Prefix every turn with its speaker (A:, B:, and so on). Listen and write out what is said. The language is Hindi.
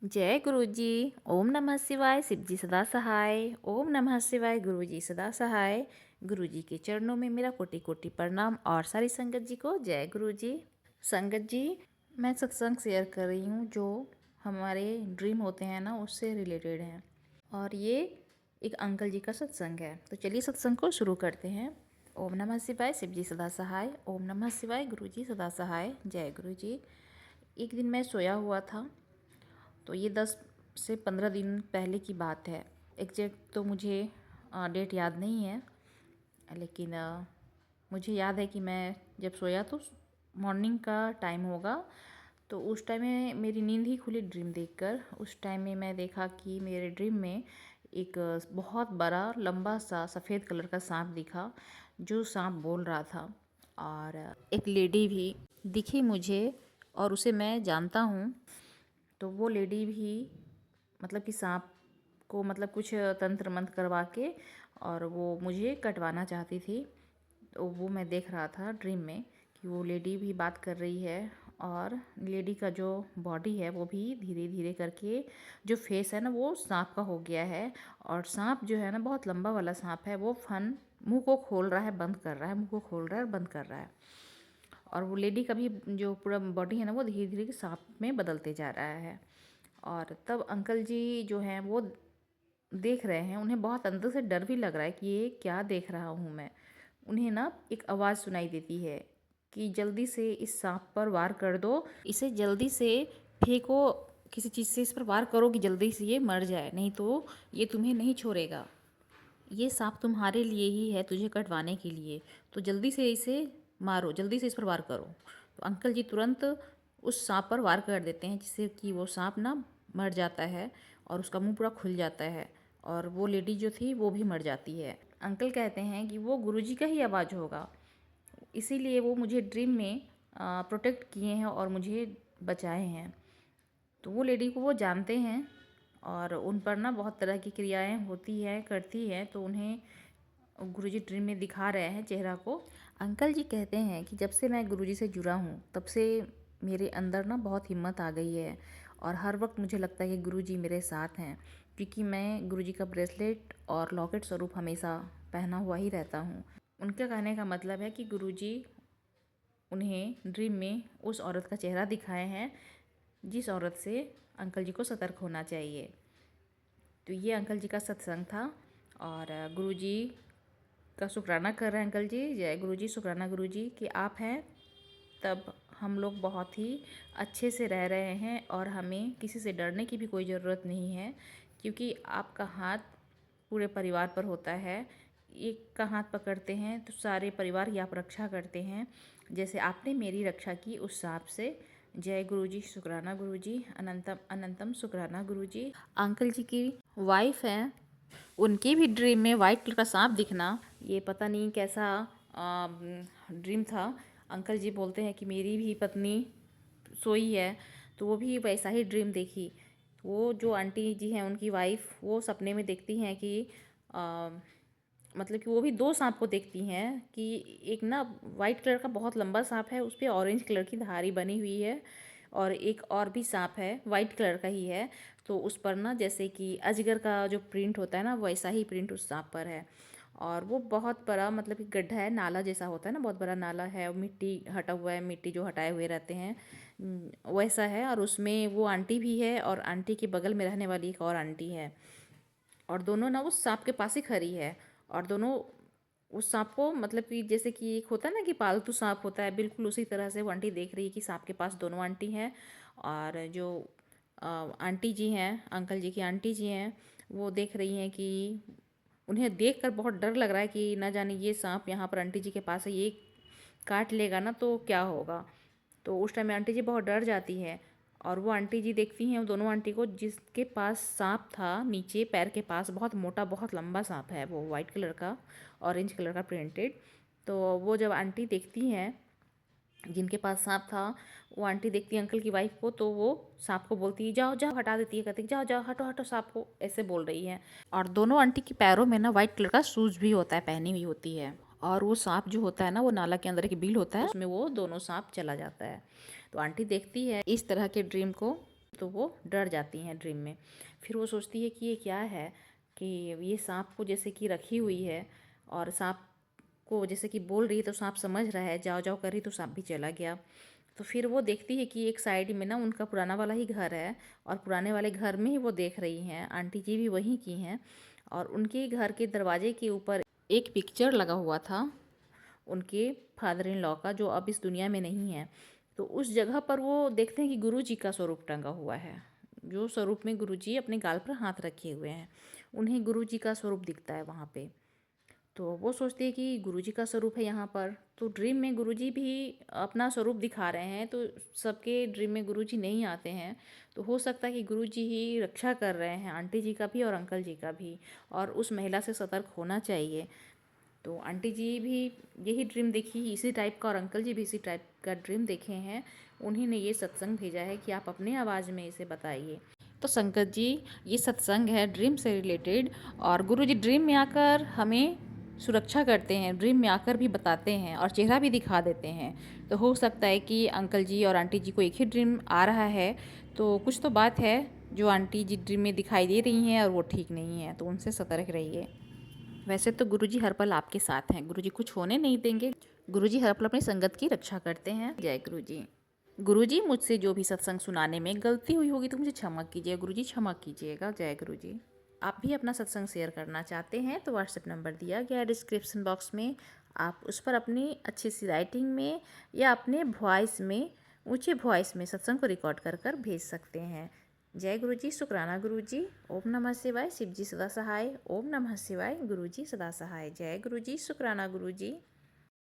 A: जय गुरु जी। ओम नमः शिवाय। शिव जी सदा सहाय। ओम नमः शिवाय। गुरु जी सदा सहाय। गुरु जी के चरणों में मेरा कोटि कोटि प्रणाम और सारी संगत जी को जय गुरु जी। संगत जी, मैं सत्संग शेयर कर रही हूँ जो हमारे ड्रीम होते हैं ना, उससे रिलेटेड हैं। और ये एक अंकल जी का सत्संग है, तो चलिए सत्संग को शुरू करते हैं। ओम नमः शिवाय। शिव जी सदा सहाय। ओम नमः शिवाय। गुरु जी सदा सहाय। जय गुरु जी। एक दिन मैं सोया हुआ था, तो ये 10 से 15 दिन पहले की बात है। एग्जैक्ट तो मुझे डेट याद नहीं है, लेकिन मुझे याद है कि मैं जब सोया तो मॉर्निंग का टाइम होगा। तो उस टाइम में मेरी नींद ही खुली ड्रीम देखकर। उस टाइम में मैं देखा कि मेरे ड्रीम में एक बहुत बड़ा लंबा सा सफ़ेद कलर का सांप दिखा, जो सांप बोल रहा था। और एक लेडी भी दिखी मुझे, और उसे मैं जानता हूँ। तो वो लेडी भी मतलब कि सांप को मतलब कुछ तंत्र मंत्र करवा के और वो मुझे कटवाना चाहती थी। तो वो मैं देख रहा था ड्रीम में कि वो लेडी भी बात कर रही है, और लेडी का जो बॉडी है वो भी धीरे धीरे करके जो फेस है ना वो सांप का हो गया है। और सांप जो है ना बहुत लंबा वाला सांप है, वो फन मुंह को खोल रहा है, बंद कर रहा है, मुंह को खोल रहा है और बंद कर रहा है। और वो लेडी का भी जो पूरा बॉडी है ना वो धीरे धीरे सांप में बदलते जा रहा है। और तब अंकल जी जो हैं वो देख रहे हैं, उन्हें बहुत अंदर से डर भी लग रहा है कि ये क्या देख रहा हूँ मैं। उन्हें ना एक आवाज़ सुनाई देती है कि जल्दी से इस सांप पर वार कर दो, इसे जल्दी से फेंको, किसी चीज़ से इस पर वार करो कि जल्दी से ये मर जाए, नहीं तो ये तुम्हें नहीं छोड़ेगा। ये सांप तुम्हारे लिए ही है, तुझे कटवाने के लिए, तो जल्दी से इसे मारो, जल्दी से इस पर वार करो। तो अंकल जी तुरंत उस सांप पर वार कर देते हैं, जिससे कि वो सांप ना मर जाता है और उसका मुंह पूरा खुल जाता है, और वो लेडी जो थी वो भी मर जाती है। अंकल कहते हैं कि वो गुरुजी का ही आवाज़ होगा, इसीलिए वो मुझे ड्रीम में प्रोटेक्ट किए हैं और मुझे बचाए हैं। तो वो लेडी को वो जानते हैं, और उन पर ना बहुत तरह की क्रियाएं होती हैं, करती हैं, तो उन्हें गुरुजी ड्रीम में दिखा रहे हैं चेहरा को। अंकल जी कहते हैं कि जब से मैं गुरुजी से जुड़ा हूँ तब से मेरे अंदर ना बहुत हिम्मत आ गई है, और हर वक्त मुझे लगता है कि गुरुजी मेरे साथ हैं, क्योंकि मैं गुरुजी का ब्रेसलेट और लॉकेट स्वरूप हमेशा पहना हुआ ही रहता हूँ। उनका कहने का मतलब है कि गुरुजी उन्हें ड्रीम में उस औरत का चेहरा दिखाए हैं, जिस औरत से अंकल जी को सतर्क होना चाहिए। तो ये अंकल जी का सत्संग था, और गुरुजी का शुक्राना कर रहे हैं अंकल जी। जय गुरु जी। शुक्राना गुरु जी कि आप हैं, तब हम लोग बहुत ही अच्छे से रह रहे हैं, और हमें किसी से डरने की भी कोई ज़रूरत नहीं है, क्योंकि आपका हाथ पूरे परिवार पर होता है। एक का हाथ पकड़ते हैं तो सारे परिवार की आप रक्षा करते हैं, जैसे आपने मेरी रक्षा की उस सांप से। जय गुरु जी। शुक्राना गुरु जी। अनंतम अनंतम शुक्राना गुरु जी। अंकल जी की वाइफ है, उनके भी ड्रीम में वाइट कलर का सांप दिखना, ये पता नहीं कैसा ड्रीम था। अंकल जी बोलते हैं कि मेरी भी पत्नी सोई है, तो वो भी वैसा ही ड्रीम देखी। वो जो आंटी जी हैं उनकी वाइफ, वो सपने में देखती हैं कि मतलब कि वो भी दो सांप को देखती हैं कि एक ना वाइट कलर का बहुत लंबा सांप है, उस पर ऑरेंज कलर की धारी बनी हुई है, और एक और भी सांप है वाइट कलर का ही है, तो उस पर ना जैसे कि अजगर का जो प्रिंट होता है ना वैसा ही प्रिंट उस सांप पर है। और वो बहुत बड़ा मतलब कि गड्ढा है, नाला जैसा होता है ना, बहुत बड़ा नाला है, और मिट्टी हटा हुआ है, मिट्टी जो हटाए हुए रहते हैं वैसा है। और उसमें वो आंटी भी है, और आंटी के बगल में रहने वाली एक और आंटी है, और दोनों ना उस सांप के पास ही खड़ी है। और दोनों उस सांप को मतलब कि जैसे कि एक होता है ना कि पालतू सांप होता है, बिल्कुल उसी तरह से वो आंटी देख रही है कि सांप के पास दोनों आंटी हैं। और जो आंटी जी हैं, अंकल जी की आंटी जी हैं, वो देख रही हैं कि उन्हें देखकर बहुत डर लग रहा है कि ना जाने ये सांप यहाँ पर आंटी जी के पास है, ये काट लेगा ना तो क्या होगा। तो उस टाइम में आंटी जी बहुत डर जाती है, और वो आंटी जी देखती हैं वो दोनों आंटी को, जिसके पास सांप था नीचे पैर के पास, बहुत मोटा बहुत लंबा सांप है वो, वाइट कलर का ऑरेंज कलर का प्रिंटेड। तो वो जब आंटी देखती हैं जिनके पास सांप था, वो आंटी देखती है अंकल की वाइफ को, तो वो सांप को बोलती है जाओ जाओ, हटा देती है, कहती है जाओ जाओ हटो हटो सांप को, ऐसे बोल रही है। और दोनों आंटी के पैरों में ना वाइट कलर का शूज भी होता है, पहनी हुई होती है। और वो सांप जो होता है ना वो नाला के अंदर एक बिल होता है, उसमें वो दोनों सांप चला जाता है। तो आंटी देखती है इस तरह के ड्रीम को, तो वो डर जाती हैं ड्रीम में। फिर वो सोचती है कि ये क्या है, कि ये सांप को जैसे कि रखी हुई है और सांप को जैसे कि बोल रही है तो सांप समझ रहा है, जाओ जाओ कर रही तो सांप भी चला गया। तो फिर वो देखती है कि एक साइड में ना उनका पुराना वाला ही घर है, और पुराने वाले घर में ही वो देख रही हैं, आंटी जी भी वहीं की हैं। और उनके घर के दरवाजे के ऊपर एक पिक्चर लगा हुआ था उनके फादर इन लॉ का, जो अब इस दुनिया में नहीं है। तो उस जगह पर वो देखते हैं कि गुरु जी का स्वरूप टंगा हुआ है, जो स्वरूप में गुरु जी अपने गाल पर हाथ रखे हुए हैं, उन्हें गुरु जी का स्वरूप दिखता है वहाँ पे। तो वो सोचती है कि गुरुजी का स्वरूप है यहाँ पर। तो ड्रीम में गुरुजी भी अपना स्वरूप दिखा रहे हैं, तो सबके ड्रीम में गुरुजी नहीं आते हैं। तो हो सकता है कि गुरुजी ही रक्षा कर रहे हैं, आंटी जी का भी और अंकल जी का भी, और उस महिला से सतर्क होना चाहिए। तो आंटी जी भी यही ड्रीम देखी इसी टाइप का, और अंकल जी भी इसी टाइप का ड्रीम देखे हैं। उन्हीं ने ये सत्संग भेजा है कि आप अपने आवाज़ में इसे बताइए। तो संगत जी, ये सत्संग है ड्रीम से रिलेटेड, और गुरुजी ड्रीम में आकर हमें सुरक्षा करते हैं, ड्रीम में आकर भी बताते हैं और चेहरा भी दिखा देते हैं। तो हो सकता है कि अंकल जी और आंटी जी को एक ही ड्रीम आ रहा है, तो कुछ तो बात है जो आंटी जी ड्रीम में दिखाई दे रही हैं और वो ठीक नहीं है, तो उनसे सतर्क रहिए। वैसे तो गुरुजी हर पल आपके साथ हैं, गुरुजी कुछ होने नहीं देंगे। गुरुजी हर पल अपनी संगत की रक्षा करते हैं। जय गुरुजी। गुरुजी, मुझसे जो भी सत्संग सुनाने में गलती हुई होगी तो मुझे क्षमा कीजिए गुरुजी, क्षमा कीजिएगा। जय गुरुजी। आप भी अपना सत्संग शेयर करना चाहते हैं तो व्हाट्सएप नंबर दिया गया है डिस्क्रिप्शन बॉक्स में, आप उस पर अपनी अच्छी सी राइटिंग में या अपने वॉइस में, ऊंचे वॉइस में सत्संग को रिकॉर्ड कर कर भेज सकते हैं। जय गुरुजी, शुक्राना गुरुजी। ओम नमः शिवाय, शिव जी सदा सहाय। ओम नमः शिवाय, गुरुजी सदा सहाय। जय गुरुजी, शुक्राना गुरुजी।